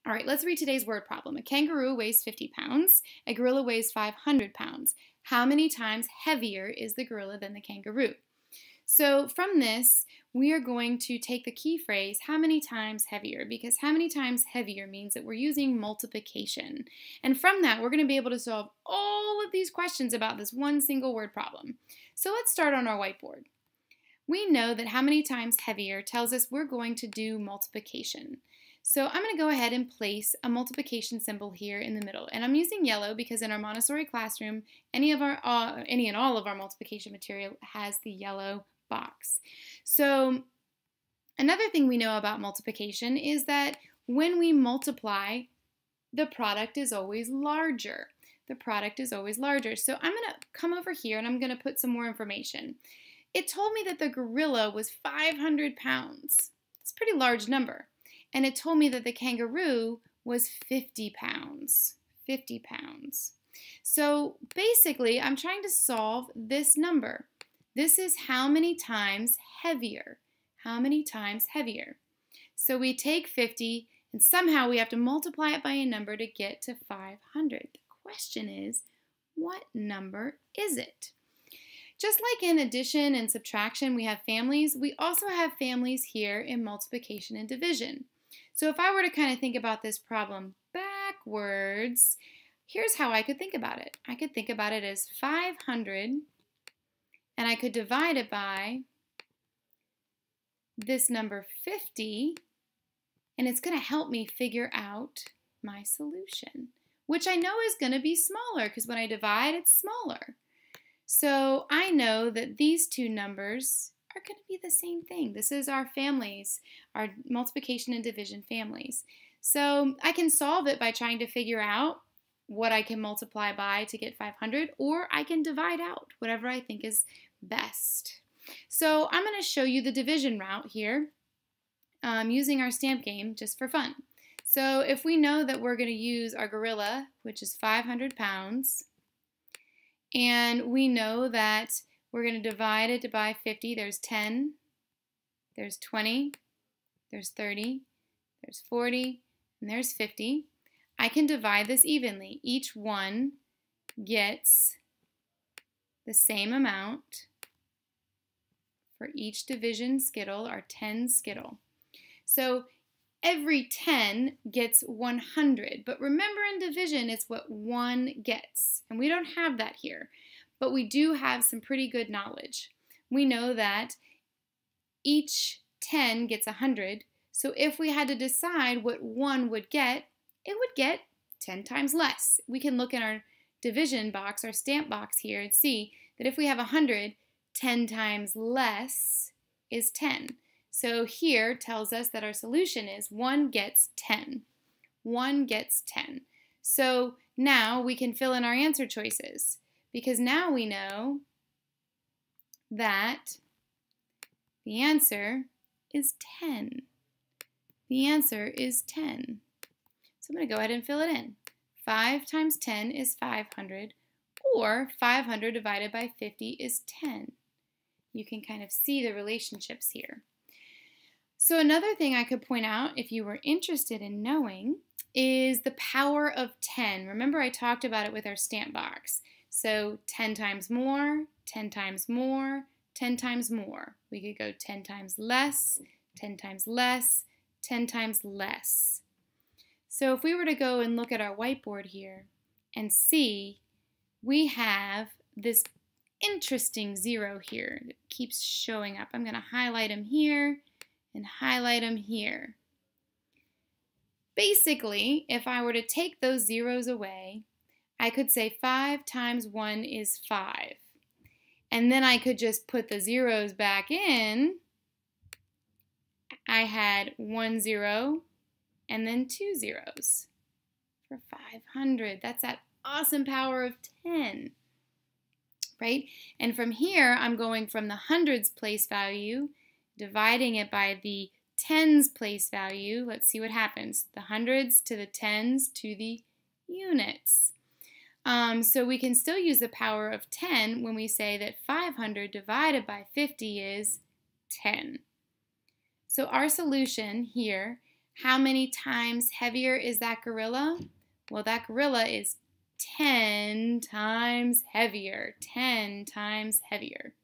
All right, let's read today's word problem. A kangaroo weighs 50 pounds. A gorilla weighs 500 pounds. How many times heavier is the gorilla than the kangaroo? So from this, we are going to take the key phrase, how many times heavier, because how many times heavier means that we're using multiplication. And from that, we're going to be able to solve all of these questions about this one single word problem. So let's start on our whiteboard. We know that how many times heavier tells us we're going to do multiplication. So I'm going to go ahead and place a multiplication symbol here in the middle. And I'm using yellow because in our Montessori classroom, any and all of our multiplication material has the yellow box. So another thing we know about multiplication is that when we multiply, the product is always larger. The product is always larger. So I'm going to come over here and I'm going to put some more information. It told me that the gorilla was 500 pounds. That's a pretty large number. And it told me that the kangaroo was 50 pounds. 50 pounds. So basically, I'm trying to solve this number. This is how many times heavier. How many times heavier? So we take 50 and somehow we have to multiply it by a number to get to 500. The question is, what number is it? Just like in addition and subtraction we have families, we also have families here in multiplication and division. So if I were to kind of think about this problem backwards, here's how I could think about it. I could think about it as 500, and I could divide it by this number 50, and it's going to help me figure out my solution, which I know is going to be smaller because when I divide, it's smaller. So I know that these two numbers are going to be the same thing. This is our families, our multiplication and division families. So I can solve it by trying to figure out what I can multiply by to get 500, or I can divide out whatever I think is best. So I'm going to show you the division route here using our stamp game just for fun. So if we know that we're going to use our gorilla, which is 500 pounds, and we know that we're going to divide it by 50. There's 10, there's 20, there's 30, there's 40, and there's 50. I can divide this evenly. Each one gets the same amount for each division skittle, or 10 skittle. So every 10 gets 100, but remember in division it's what 1 gets, and we don't have that here. But we do have some pretty good knowledge. We know that each 10 gets 100, so if we had to decide what 1 would get, it would get 10 times less. We can look in our division box, our stamp box here, and see that if we have 100, 10 times less is 10. So here tells us that our solution is 1 gets 10. 1 gets 10. So now we can fill in our answer choices, because now we know that the answer is 10. The answer is 10. So I'm going to go ahead and fill it in. 5 times 10 is 500, or 500 divided by 50 is 10. You can kind of see the relationships here. So another thing I could point out, if you were interested in knowing, is the power of 10. Remember I talked about it with our stamp box. So 10 times more, 10 times more, 10 times more. We could go 10 times less, 10 times less, 10 times less. So if we were to go and look at our whiteboard here and see, we have this interesting 0 here that keeps showing up. I'm going to highlight him here and highlight him here. Basically, if I were to take those zeros away, I could say 5 times 1 is 5. And then I could just put the zeros back in. I had 1 0 and then 2 zeros for 500. That's that awesome power of 10. Right? And from here, I'm going from the hundreds place value, dividing it by the tens place value. Let's see what happens. The hundreds to the tens to the units. So we can still use the power of 10 when we say that 500 divided by 50 is 10. So our solution here How many times heavier is that gorilla? Well, that gorilla is 10 times heavier. 10 times heavier.